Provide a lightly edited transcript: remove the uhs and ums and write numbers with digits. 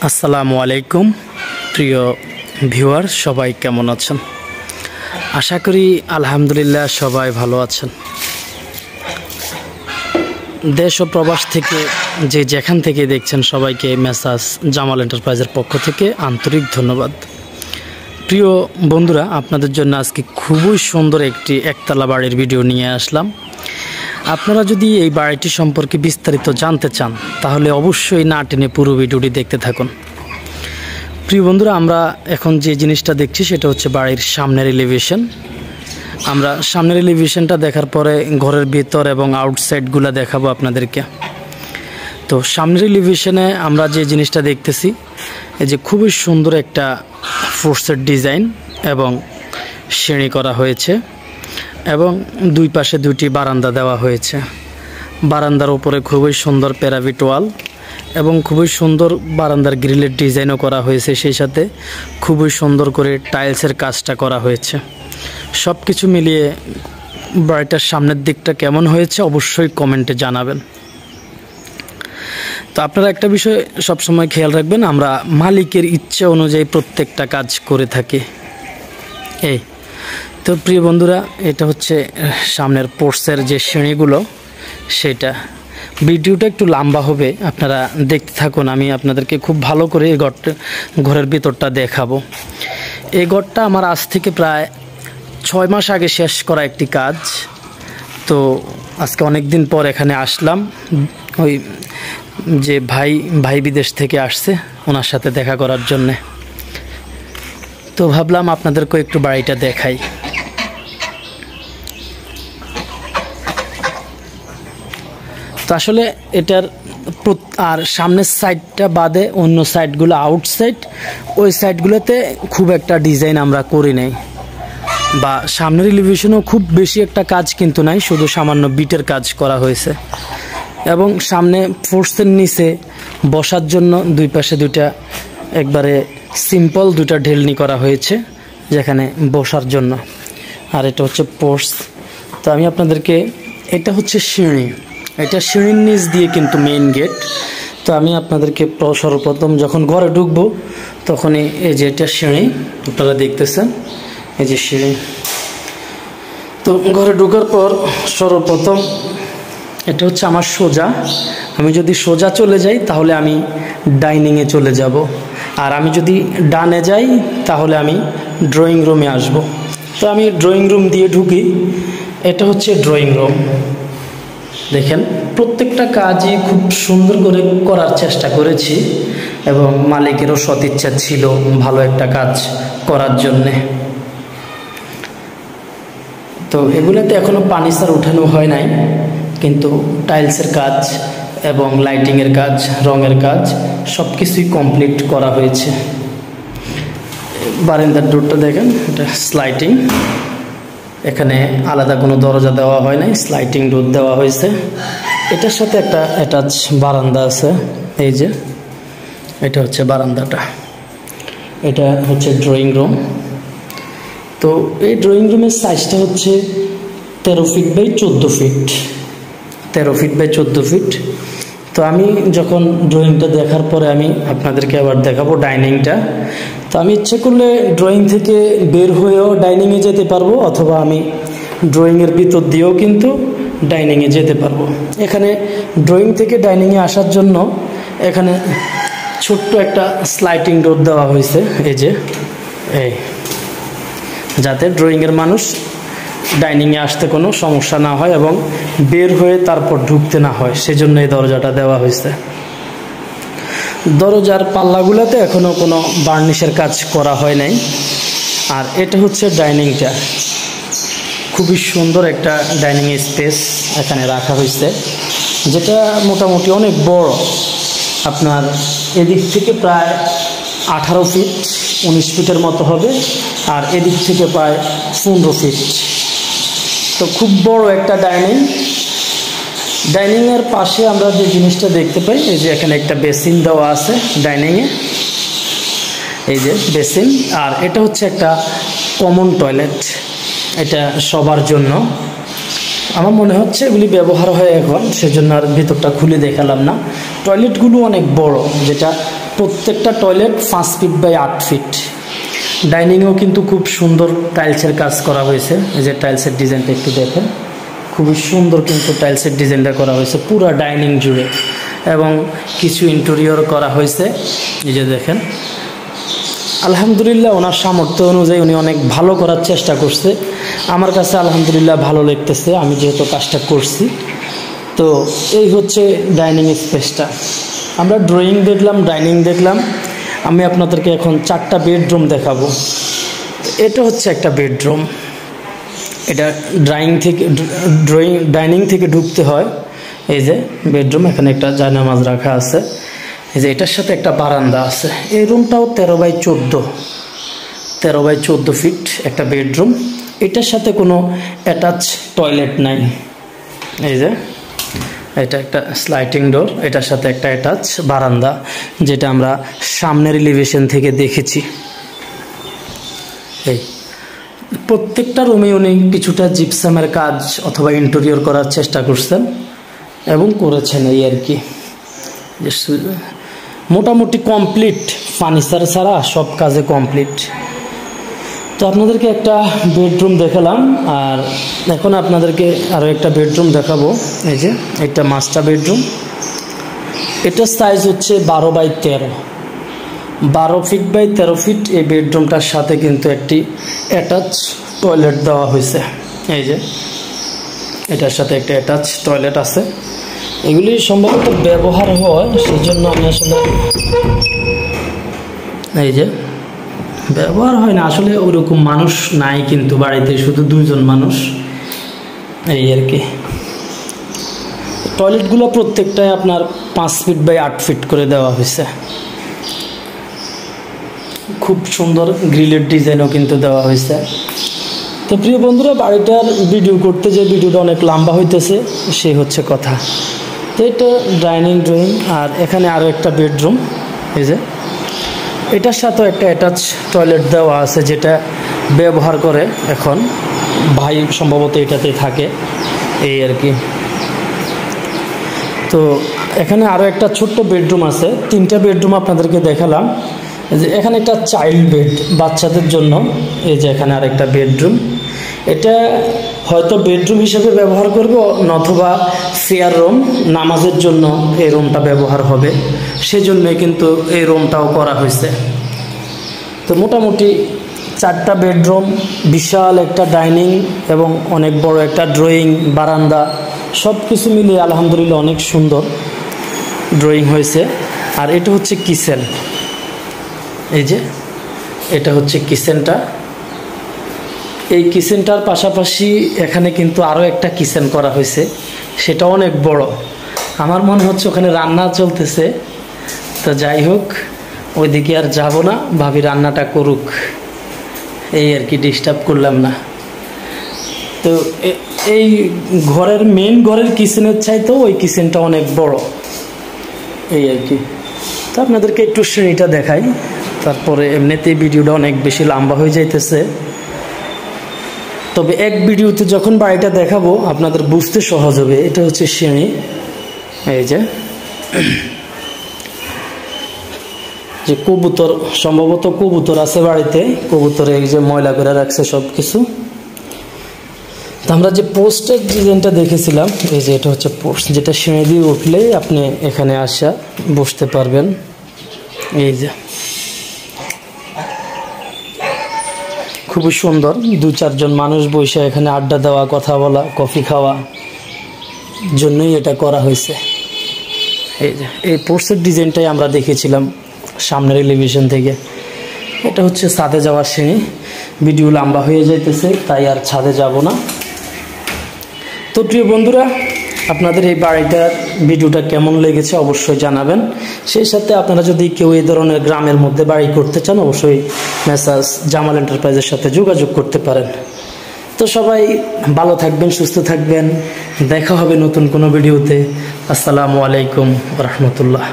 আসসালামু আলাইকুম প্রিয় ভিউয়ার, সবাই কেমন আছেন? আশা করি আলহামদুলিল্লাহ সবাই ভালো আছেন। দেশ ও প্রবাস থেকে যেখান থেকে দেখছেন সবাইকে মেসাজ জামাল এন্টারপ্রাইজের পক্ষ থেকে আন্তরিক ধন্যবাদ। প্রিয় বন্ধুরা, আপনাদের জন্য আজকে খুবই সুন্দর একটি একতলা বাড়ির ভিডিও নিয়ে আসলাম। আপনারা যদি এই বাড়িটি সম্পর্কে বিস্তারিত জানতে চান তাহলে অবশ্যই না টেনে পুরো ভিডিওটি দেখতে থাকুন। প্রিয় বন্ধুরা, আমরা এখন যে জিনিসটা দেখছি সেটা হচ্ছে বাড়ির সামনের এলিভেশন। আমরা সামনের এলিভেশনটা দেখার পরে ঘরের ভিতর এবং আউটসাইডগুলো দেখাবো আপনাদেরকে। তো সামনের এলিভেশনে আমরা যে জিনিসটা দেখতেছি এই যে খুবই সুন্দর একটা ফোর্সের ডিজাইন এবং সিঁড়ি করা হয়েছে এবং দুই পাশে দুইটি বারান্দা দেওয়া হয়েছে। বারান্দার উপরে খুবই সুন্দর প্যারাভিট ওয়াল এবং খুবই সুন্দর বারান্দার গ্রিলের ডিজাইনও করা হয়েছে, সেই সাথে খুবই সুন্দর করে টাইলসের কাজটা করা হয়েছে। সব কিছু মিলিয়ে বাড়িটার সামনের দিকটা কেমন হয়েছে অবশ্যই কমেন্টে জানাবেন। তো আপনারা একটা বিষয় সবসময় খেয়াল রাখবেন, আমরা মালিকের ইচ্ছে অনুযায়ী প্রত্যেকটা কাজ করে থাকি। এই তো প্রিয় বন্ধুরা, এটা হচ্ছে সামনের পোর্সের যে সিঁড়িগুলো, সেটা ভিডিওটা একটু লম্বা হবে, আপনারা দেখতে থাকুন। আমি আপনাদেরকে খুব ভালো করে এই ঘরের ভিতরটা দেখাবো। এই ঘরটা আমার আজ থেকে প্রায় 6 মাস আগে শেষ করা একটি কাজ। তো আজকে অনেক দিন পর এখানে আসলাম, ওই যে ভাই বিদেশ থেকে আসছে ওনার সাথে দেখা করার জন্যে। তো ভাবলাম আপনাদেরকে একটু বাড়িটা দেখাই। তো আসলে এটার আর সামনের সাইডটা বাদে অন্য সাইডগুলো আউটসাইড, ওই সাইডগুলোতে খুব একটা ডিজাইন আমরা করি নাই, বা সামনের এলিভেশনেও খুব বেশি একটা কাজ কিন্তু নাই, শুধু সামান্য বিটের কাজ করা হয়েছে। এবং সামনে ফোর্সের নিচে বসার জন্য দুই পাশে দুইটা একবারে সিম্পল দুইটা ঢেলনি করা হয়েছে যেখানে বসার জন্য। আর এটা হচ্ছে পোর্স। তো আমি আপনাদেরকে, এটা হচ্ছে সিঁড়ি, এটা সিঁড়ির নিচ দিয়ে কিন্তু মেইন গেট। তো আমি আপনাদেরকে সর্বপ্রথম যখন ঘরে ঢুকবো তখনই এই যে এটা সিঁড়ি আপনারা দেখতেছেন, এই যে সিঁড়ি। তো ঘরে ঢোকার পর সর্বপ্রথম এটা হচ্ছে আমার সোজা। আমি যদি সোজা চলে যাই তাহলে আমি ডাইনিংয়ে চলে যাব, আর আমি যদি ডানে যাই তাহলে আমি ড্রয়িং রুমে আসব। তো আমি ড্রয়িং রুম দিয়ে ঢুকি। এটা হচ্ছে ড্রয়িং রুম। দেখেন প্রত্যেকটা কাজই খুব সুন্দর করে করার চেষ্টা করেছি এবং মালিকেরও সদিচ্ছা ছিল ভালো একটা কাজ করার জন্যে। তো এগুলোতে এখনও ফার্নিচার উঠানো হয় নাই, কিন্তু টাইলসের কাজ এবং লাইটিংয়ের কাজ, রঙের কাজ সব কিছুই কমপ্লিট করা হয়েছে। বারান্দার ডোরটা দেখেন, এটা স্লাইডিং, এখানে আলাদা কোনো দরজা দেওয়া হয় নাই, স্লাইডিং ডোর দেওয়া হয়েছে। এটার সাথে একটা অ্যাটাচ বারান্দা আছে, এই যে এটা হচ্ছে বারান্দাটা। এটা হচ্ছে ড্রয়িং রুম। তো এই ড্রয়িং রুমের সাইজটা হচ্ছে 13 feet by 14 feet, 13 feet by 14 feet. তো আমি যখন ড্রয়িংটা দেখার পরে আমি আপনাদেরকে আবার দেখাবো ডাইনিংটা। তো আমি ইচ্ছে করলে ড্রয়িং থেকে বের হয়েও ডাইনিংয়ে যেতে পারবো, অথবা আমি ড্রয়িংয়ের ভিতর দিয়েও কিন্তু ডাইনিংয়ে যেতে পারবো। এখানে ড্রয়িং থেকে ডাইনিংয়ে আসার জন্য এখানে ছোট্ট একটা স্লাইডিং ডোর দেওয়া হয়েছে, এই যে এই, যাতে ড্রয়িংয়ের মানুষ ডাইনিংয়ে আসতে কোনো সমস্যা না হয় এবং বের হয়ে তারপর ঢুকতে না হয়, সেজন্য এই দরজাটা দেওয়া হয়েছে। দরজার পাল্লাগুলোতে এখনও কোনো বার্নিশের কাজ করা হয় নাই। আর এটা হচ্ছে ডাইনিংটা, খুবই সুন্দর একটা ডাইনিং স্পেস এখানে রাখা হয়েছে, যেটা মোটামুটি অনেক বড়। আপনার এদিক থেকে প্রায় 18 ফিট 19 ফিটের মতো হবে, আর এদিক থেকে প্রায় 15 ফিট। তো খুব বড় একটা ডাইনিং। ডাইনিংয়ের পাশে আমরা যে জিনিসটা দেখতে পাই, এই যে এখানে একটা বেসিন দেওয়া আছে ডাইনিংয়ে, এই যে বেসিন। আর এটা হচ্ছে একটা কমন টয়লেট, এটা সবার জন্য। আমার মনে হচ্ছে এগুলি ব্যবহার হয় এখন, সেজন্য আর ভিতরটা খুলে দেখালাম না। টয়লেটগুলো অনেক বড়, যেটা প্রত্যেকটা টয়লেট 5 ফিট বাই 8 ফিট। ডাইনিংয়েও কিন্তু খুব সুন্দর টাইলসের কাজ করা হয়েছে। এই যে টাইলসের ডিজাইনটা একটু দেখেন, খুবই সুন্দর কিন্তু টাইলসের ডিজাইনটা করা হয়েছে পুরো ডাইনিং জুড়ে, এবং কিছু ইন্টেরিয়র করা হয়েছে। এই যে দেখেন, আলহামদুলিল্লাহ ওনার সামর্থ্য অনুযায়ী উনি অনেক ভালো করার চেষ্টা করছে। আমার কাছে আলহামদুলিল্লাহ ভালো লাগতেছে, আমি যেহেতু কাজটা করছি। তো এই হচ্ছে ডাইনিং স্পেসটা। আমরা ড্রয়িং দেখলাম, ডাইনিং দেখলাম, আমি আপনাদেরকে এখন 4টা বেডরুম দেখাবো। এটা হচ্ছে একটা বেডরুম। এটা ডাইনিং থেকে ঢুকতে হয়। এই যে বেডরুম, এখানে একটা জায়নামাজ রাখা আছে। এই যে এটার সাথে একটা বারান্দা আছে। এই রুমটাও 13 বাই 14 ফিট একটা বেডরুম। এটার সাথে কোনো অ্যাটাচ টয়লেট নাই। এই যে এটা একটা স্লাইডিং ডোর, এটার সাথে একটা অ্যাটাচ বারান্দা, যেটা আমরা সামনের এলিভেশন থেকে দেখেছি। এই প্রত্যেকটা রুমে উনি কিছুটা জিপসামের কাজ অথবা ইন্টেরিয়র করার চেষ্টা করছেন এবং করেছেন। এই আর কি, মোটামুটি কমপ্লিট, ফার্নিচার ছাড়া সব কাজে কমপ্লিট। তো আপনাদেরকে একটা বেডরুম দেখালাম, আর এখন আপনাদেরকে আরও একটা বেডরুম দেখাবো। এই যে এটা মাস্টার বেডরুম। এটার সাইজ হচ্ছে 12 বাই 13, 12 ফিট বাই 13 ফিট। এই বেডরুমটার সাথে কিন্তু একটি অ্যাটাচ টয়লেট দেওয়া হয়েছে। এই যে এটার সাথে একটা অ্যাটাচ টয়লেট আছে। এগুলি সম্ভবত ব্যবহার হয়, সেই জন্য আমি আসলে, এই যে ব্যবহার হয় না আসলে, ওইরকম মানুষ নাই কিন্তু বাড়িতে, শুধু 2 জন মানুষ। এই আর কি, টয়লেটগুলো প্রত্যেকটাই আপনার 5 ফিট বাই 8 ফিট করে দেওয়া হয়েছে। খুব সুন্দর গ্রিলের ডিজাইনও কিন্তু দেওয়া হয়েছে। তো প্রিয় বন্ধুরা, বাড়িটার ভিডিও করতে যে ভিডিওটা অনেক লম্বা হইতেছে, সেই হচ্ছে কথা। তো এটা ডাইনিং ড্রয়িং, আর এখানে আরও একটা বেডরুম। এই যে এটার সাথেও একটা অ্যাটাচ টয়লেট দেওয়া আছে, যেটা ব্যবহার করে এখন ভাই সম্ভবত এটাতেই থাকে। এই আর কি। তো এখানে আরও একটা ছোট্ট বেডরুম আছে। 3টা বেডরুম আপনাদেরকে দেখালাম। যে এখানে একটা চাইল্ড বেড বাচ্চাদের জন্য। এই যে এখানে আরেকটা বেডরুম। এটা হয়তো বেডরুম হিসেবে ব্যবহার করবে, অথবা ফেয়ার রুম, নামাজের জন্য এই রুমটা ব্যবহার হবে, সেজন্যই কিন্তু এই রুমটাও করা হয়েছে। তো মোটামুটি 4টা বেডরুম, বিশাল একটা ডাইনিং এবং অনেক বড় একটা ড্রয়িং, বারান্দা, সব কিছু মিলিয়ে আলহামদুলিল্লাহ অনেক সুন্দর ড্রয়িং হয়েছে। আর এটা হচ্ছে কিচেন। এই যে এটা হচ্ছে কিচেনটা। এই কিচেনটার পাশাপাশি এখানে কিন্তু আরও একটা কিচেন করা হয়েছে, সেটা অনেক বড়। আমার মনে হচ্ছে ওখানে রান্না চলতেছে। তো যাই হোক, ওইদিকে আর যাব না, ভাবি রান্নাটা করুক, এই আর কি, ডিস্টার্ব করলাম না। তো এই ঘরের ঘরের কিচেনের চাইতেও ওই কিচেনটা অনেক বড়, এই আর কি। তো আপনাদেরকে একটু শ্রেণীটা দেখাই, তারপরে এমনিতেই ভিডিওটা অনেক বেশি লম্বা হয়ে যাইতেছে। তবে এক ভিডিওতে যখন বাড়িটা দেখাবো আপনাদের বুঝতে সহজ হবে। এটা হচ্ছে সিঁড়ি। এই যে কবুতর, সম্ভবত কবুতর আছে বাড়িতে, কবুতরে এই যে ময়লা করে রাখছে সব কিছু। তো আমরা যে পোস্টের ডিজাইনটা দেখেছিলাম, এই যে এটা হচ্ছে পোস্ট, যেটা সিঁড়ি দিয়ে উঠলেই আপনি এখানে আসা বসতে পারবেন। এই যে খুবই সুন্দর, 2-4 জন মানুষ বসে এখানে আড্ডা দেওয়া, কথা বলা, কফি খাওয়া জন্যই এটা করা হয়েছে। এই যে এই পোস্টের ডিজাইনটাই আমরা দেখেছিলাম সামনের এলিভেশন থেকে। এটা হচ্ছে ছাদে যাওয়ার সিঁড়ি। ভিডিও লম্বা হয়ে যাইতেছে, তাই আর ছাদে যাব না। তো প্রিয় বন্ধুরা, আপনাদের এই বাড়িটার ভিডিওটা কেমন লেগেছে অবশ্যই জানাবেন। সেই সাথে আপনারা যদি কেউ এই ধরনের গ্রামের মধ্যে বাড়ি করতে চান, অবশ্যই মেসাজ জামাল এন্টারপ্রাইজের সাথে যোগাযোগ করতে পারেন। তো সবাই ভালো থাকবেন, সুস্থ থাকবেন। দেখা হবে নতুন কোনো ভিডিওতে। আসসালামু আলাইকুম ওয়া রাহমাতুল্লাহ।